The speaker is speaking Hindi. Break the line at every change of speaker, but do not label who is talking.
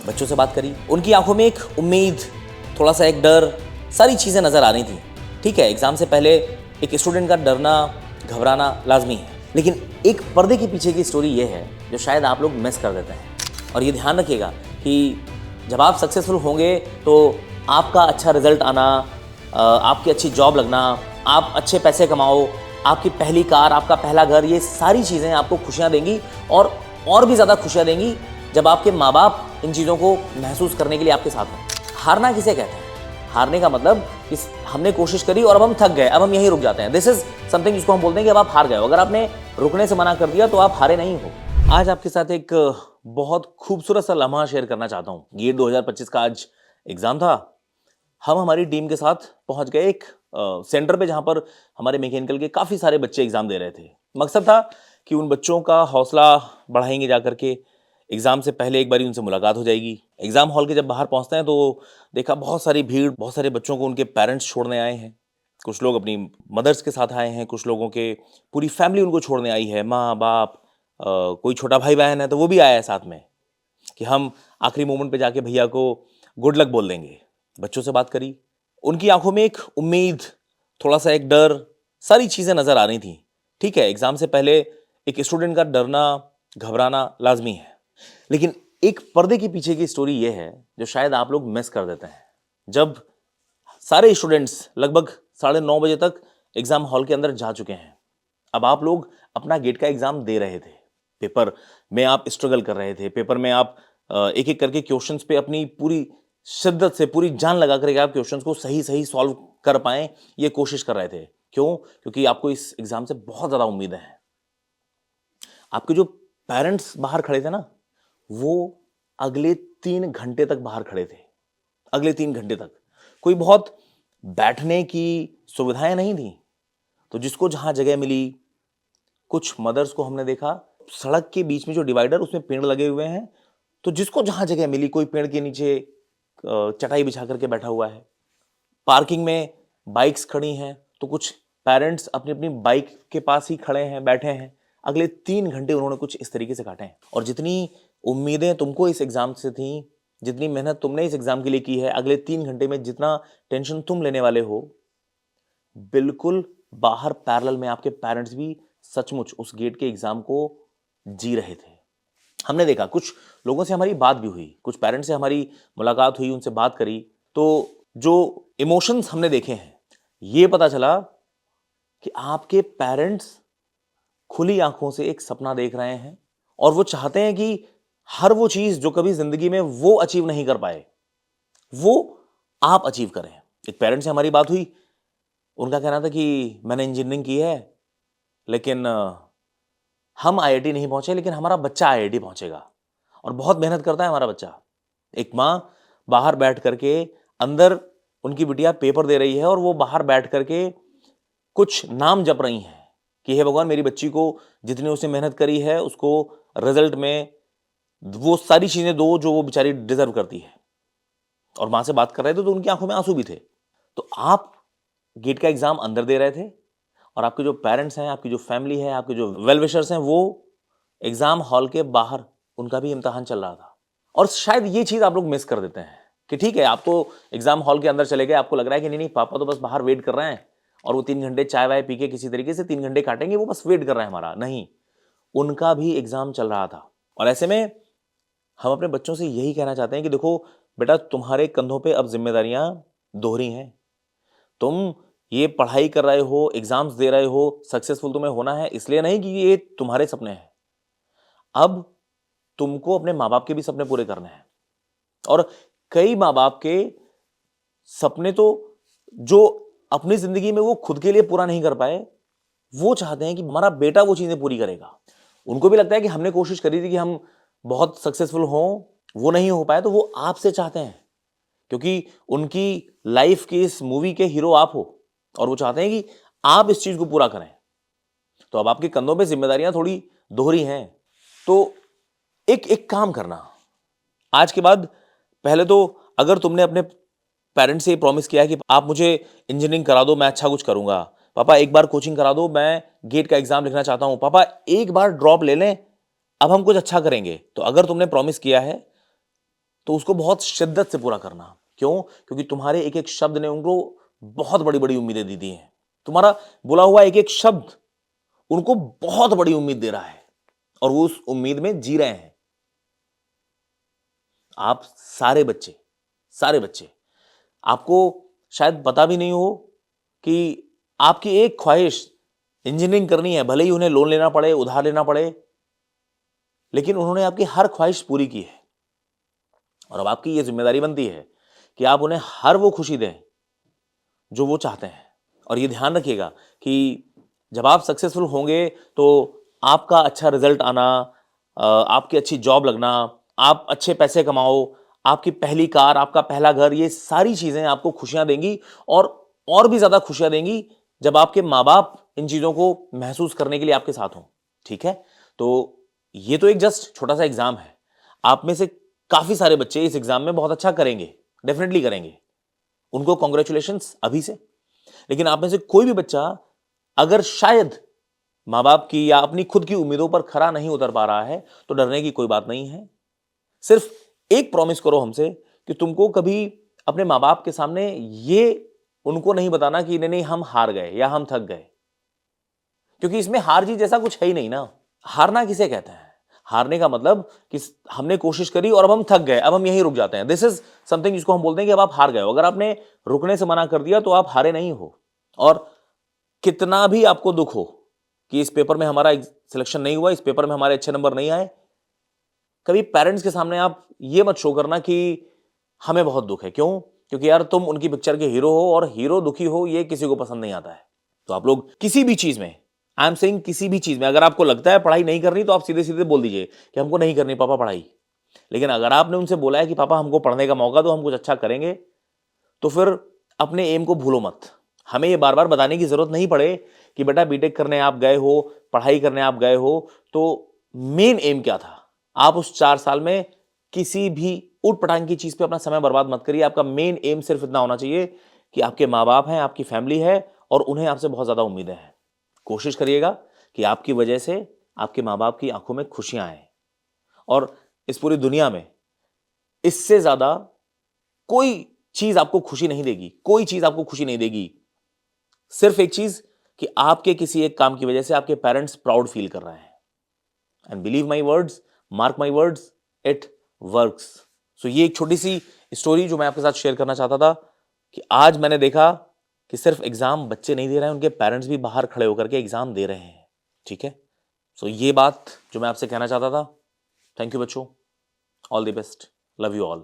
बच्चों से बात करी, उनकी आंखों में एक उम्मीद, थोड़ा सा एक डर, सारी चीज़ें नज़र आ रही थी। ठीक है, एग्ज़ाम से पहले एक स्टूडेंट का डरना, घबराना लाजमी है, लेकिन एक पर्दे के पीछे की स्टोरी ये है जो शायद आप लोग मिस कर देते हैं। और ये ध्यान रखिएगा कि जब आप सक्सेसफुल होंगे तो आपका अच्छा रिजल्ट आना, आपकी अच्छी जॉब लगना, आप अच्छे पैसे कमाओ, आपकी पहली कार, आपका पहला घर, ये सारी चीज़ें आपको खुशियाँ देंगी और भी ज़्यादा खुशियाँ देंगी जब आपके माँ बाप इन चीज़ों को महसूस करने के लिए आपके साथ हों। हारना किसे कहते हैं? हारने का मतलब कि हमने कोशिश करी और अब हम थक गए, अब हम यहीं रुक जाते हैं। दिस इज समथिंग जिसको हम बोलते हैं कि अब आप हार गए हो। अगर आपने रुकने से मना कर दिया तो आप हारे नहीं हो। आज आपके साथ एक बहुत खूबसूरत सा लम्हा शेयर करना चाहता हूँ। गेट 2025 का आज एग्जाम था। हम हमारी टीम के साथ पहुंच गए एक सेंटर पे जहां पर हमारे मैकेनिकल के काफ़ी सारे बच्चे एग्जाम दे रहे थे। मकसद था कि उन बच्चों का हौसला बढ़ाएंगे, जा करके एग्ज़ाम से पहले एक बारी उनसे मुलाकात हो जाएगी। एग्ज़ाम हॉल के जब बाहर पहुंचते हैं तो देखा बहुत सारी भीड़, बहुत सारे बच्चों को उनके पेरेंट्स छोड़ने आए हैं। कुछ लोग अपनी मदर्स के साथ आए हैं, कुछ लोगों के पूरी फैमिली उनको छोड़ने आई है, माँ बाप, कोई छोटा भाई बहन है तो वो भी आया है साथ में, कि हम आखिरी मोमेंट पे जाके भैया को गुड लक बोल देंगे। बच्चों से बात करी, उनकी आंखों में एक उम्मीद, थोड़ा सा एक डर, सारी चीज़ें नज़र आ रही थी। ठीक है, एग्ज़ाम से पहले एक स्टूडेंट का डरना, घबराना लाजमी है, लेकिन एक पर्दे के पीछे की स्टोरी ये है जो शायद आप लोग मिस कर देते हैं। जब सारे स्टूडेंट्स लगभग 9:30 बजे तक एग्ज़ाम हॉल के अंदर जा चुके हैं, अब आप लोग अपना गेट का एग्ज़ाम दे रहे थे। पेपर में आप स्ट्रगल कर रहे थे, पेपर में आप एक एक करके क्वेश्चंस पे अपनी पूरी शिद्दत से, पूरी जान लगा करके आप क्वेश्चंस को सही सही सॉल्व कर पाएं, ये कोशिश कर रहे थे। क्यों? क्योंकि आपको इस एग्ज़ाम से बहुत ज़्यादा उम्मीदें हैं। आपके जो पेरेंट्स बाहर खड़े थे ना, वो अगले 3 घंटे तक बाहर खड़े थे। अगले 3 घंटे तक कोई बहुत बैठने की सुविधाएं नहीं थी, तो जिसको जहां जगह मिली, कुछ मदर्स को हमने देखा सड़क के बीच में जो डिवाइडर, उसमें पेड़ लगे हुए हैं, तो जिसको जहां जगह मिली, कोई पेड़ के नीचे चटाई बिछा करके बैठा हुआ है। पार्किंग में बाइक्स खड़ी हैं, तो कुछ पेरेंट्स अपनी अपनी बाइक के पास ही खड़े हैं, बैठे हैं। अगले 3 घंटे उन्होंने कुछ इस तरीके से काटे हैं। और जितनी उम्मीदें तुमको इस एग्जाम से थी, जितनी मेहनत तुमने इस एग्जाम के लिए की है, अगले 3 घंटे में जितना टेंशन तुम लेने वाले हो, बिल्कुल बाहर पैरेलल में आपके पेरेंट्स भी सचमुच उस गेट के एग्जाम को जी रहे थे। हमने देखा, कुछ लोगों से हमारी बात भी हुई, कुछ पेरेंट्स से हमारी मुलाकात हुई, उनसे बात करी, तो जो इमोशंस हमने देखे हैं, ये पता चला कि आपके पेरेंट्स खुली आंखों से एक सपना देख रहे हैं और वो चाहते हैं कि हर वो चीज जो कभी जिंदगी में वो अचीव नहीं कर पाए, वो आप अचीव करें। एक पेरेंट से हमारी बात हुई, उनका कहना था कि मैंने इंजीनियरिंग की है, लेकिन हम आईआईटी नहीं पहुंचे, लेकिन हमारा बच्चा आईआईटी पहुंचेगा और बहुत मेहनत करता है हमारा बच्चा। एक माँ बाहर बैठ करके, अंदर उनकी बिटिया पेपर दे रही है और वो बाहर बैठ करके कुछ नाम जप रही हैं कि हे भगवान, मेरी बच्ची को जितनी उसने मेहनत करी है, उसको रिजल्ट में वो सारी चीजें दो जो वो बेचारी डिजर्व करती है। और माँ से बात कर रहे थे तो उनकी आंखों में आंसू भी थे। तो आप गेट का एग्जाम अंदर दे रहे थे और आपके जो पेरेंट्स हैं, आपकी जो फैमिली है, आपके जो वेल विशर्स हैं, वो एग्जाम हॉल के बाहर उनका भी इम्तहान चल रहा था। और शायद ये चीज आप लोग मिस कर देते हैं कि ठीक है, आप तो एग्जाम हॉल के अंदर चले गए, आपको लग रहा है कि नहीं नहीं, पापा तो बस बाहर वेट कर रहे हैं और वो 3 घंटे चाय वाय पी के किसी तरीके से 3 घंटे काटेंगे, वो बस वेट कर रहे हैं हमारा। नहीं, उनका भी एग्जाम चल रहा था। और ऐसे में हम अपने बच्चों से यही कहना चाहते हैं कि देखो बेटा, तुम्हारे कंधों पे अब जिम्मेदारियां दोहरी हैं। तुम ये पढ़ाई कर रहे हो, एग्जाम्स दे रहे हो, सक्सेसफुल तुम्हें होना है, इसलिए नहीं कि ये तुम्हारे सपने हैं। अब तुमको अपने माँ बाप के भी सपने पूरे करने हैं। और कई माँ बाप के सपने तो जो अपनी जिंदगी में वो खुद के लिए पूरा नहीं कर पाए, वो चाहते हैं कि हमारा बेटा वो चीजें पूरी करेगा। उनको भी लगता है कि हमने कोशिश करी थी कि हम बहुत सक्सेसफुल हों, वो नहीं हो पाए, तो वो आपसे चाहते हैं, क्योंकि उनकी लाइफ की इस मूवी के हीरो आप हो और वो चाहते हैं कि आप इस चीज को पूरा करें। तो अब आपके कंधों पे जिम्मेदारियां थोड़ी दोहरी हैं। तो एक एक काम करना, आज के बाद पहले तो अगर तुमने अपने पेरेंट्स से ये प्रॉमिस किया है कि आप मुझे इंजीनियरिंग करा दो, मैं अच्छा कुछ करूंगा, पापा एक बार कोचिंग करा दो, मैं गेट का एग्जाम लिखना चाहता हूं, पापा एक बार ड्रॉप ले लें, अब हम कुछ अच्छा करेंगे। तो अगर तुमने प्रॉमिस किया है तो उसको बहुत शिद्दत से पूरा करना। क्यों? क्योंकि तुम्हारे एक एक शब्द ने उनको बहुत बड़ी बड़ी उम्मीदें दी हैं। तुम्हारा बोला हुआ एक एक शब्द उनको बहुत बड़ी उम्मीद दे रहा है और वो उस उम्मीद में जी रहे हैं। आप सारे बच्चे आपको शायद पता भी नहीं हो कि आपकी एक ख्वाहिश इंजीनियरिंग करनी है, भले ही उन्हें लोन लेना पड़े, उधार लेना पड़े, लेकिन उन्होंने आपकी हर ख्वाहिश पूरी की है। और अब आपकी यह जिम्मेदारी बनती है कि आप उन्हें हर वो खुशी दें जो वो चाहते हैं। और ये ध्यान रखिएगा कि जब आप सक्सेसफुल होंगे तो आपका अच्छा रिजल्ट आना, आपकी अच्छी जॉब लगना, आप अच्छे पैसे कमाओ, आपकी पहली कार, आपका पहला घर, ये सारी चीजें आपको खुशियां देंगी और भी ज्यादा खुशियां देंगी जब आपके माँ बाप इन चीजों को महसूस करने के लिए आपके साथ हों। ठीक है? तो ये तो एक जस्ट छोटा सा एग्जाम है। आप में से काफी सारे बच्चे इस एग्जाम में बहुत अच्छा करेंगे, डेफिनेटली करेंगे, उनको कॉन्ग्रेचुलेशंस अभी से। लेकिन आप में से कोई भी बच्चा अगर शायद मां बाप की या अपनी खुद की उम्मीदों पर खरा नहीं उतर पा रहा है तो डरने की कोई बात नहीं है। सिर्फ एक प्रॉमिस करो हमसे कि तुमको कभी अपने मां बाप के सामने ये उनको नहीं बताना कि नहीं नहीं हम हार गए या हम थक गए, क्योंकि इसमें हार जीत जैसा कुछ है ही नहीं ना। हारना किसे कहते हैं? हारने का मतलब कि हमने कोशिश करी और अब हम थक गए, अब हम यहीं रुक जाते हैं। दिस इज समथिंग जिसको हम बोलते हैं कि अब आप हार गए हो। अगर आपने रुकने से मना कर दिया तो आप हारे नहीं हो। और कितना भी आपको दुख हो कि इस पेपर में हमारा सिलेक्शन नहीं हुआ, इस पेपर में हमारे अच्छे नंबर नहीं आए, कभी पेरेंट्स के सामने आप ये मत शो करना कि हमें बहुत दुख है। क्यों? क्योंकि यार तुम उनकी पिक्चर के हीरो हो और हीरो दुखी हो ये किसी को पसंद नहीं आता है। तो आप लोग किसी भी चीज में, आई एम सेइंग किसी भी चीज में, अगर आपको लगता है पढ़ाई नहीं करनी तो आप सीधे सीधे बोल दीजिए कि हमको नहीं करनी पापा पढ़ाई। लेकिन अगर आपने उनसे बोला है कि पापा हमको पढ़ने का मौका दो, हम कुछ अच्छा करेंगे, तो फिर अपने एम को भूलो मत। हमें ये बार बार बताने की जरूरत नहीं पड़े कि बेटा बीटेक करने आप गए हो, पढ़ाई करने आप गए हो, तो मेन एम क्या था। आप उस 4 साल में किसी भी उठ पटांग की चीज पे अपना समय बर्बाद मत करिए। आपका मेन एम सिर्फ इतना होना चाहिए कि आपके माँ बाप हैं, आपकी फैमिली है और उन्हें आपसे बहुत ज्यादा उम्मीदें हैं। कोशिश करिएगा कि आपकी वजह से आपके माँ बाप की आंखों में खुशियां आए। और इस पूरी दुनिया में इससे ज्यादा कोई चीज आपको खुशी नहीं देगी, कोई चीज आपको खुशी नहीं देगी। सिर्फ एक चीज कि आपके किसी एक काम की वजह से आपके पेरेंट्स प्राउड फील कर रहे हैं। And believe my words, mark my words, it works. So ये एक छोटी सी स्टोरी जो मैं आपके साथ शेयर करना चाहता था कि आज मैंने देखा कि सिर्फ एग्जाम बच्चे नहीं दे रहे हैं, उनके पेरेंट्स भी बाहर खड़े होकर के एग्जाम दे रहे हैं। ठीक है? सो ये बात जो मैं आपसे कहना चाहता था। थैंक यू बच्चों, all the best, love you all.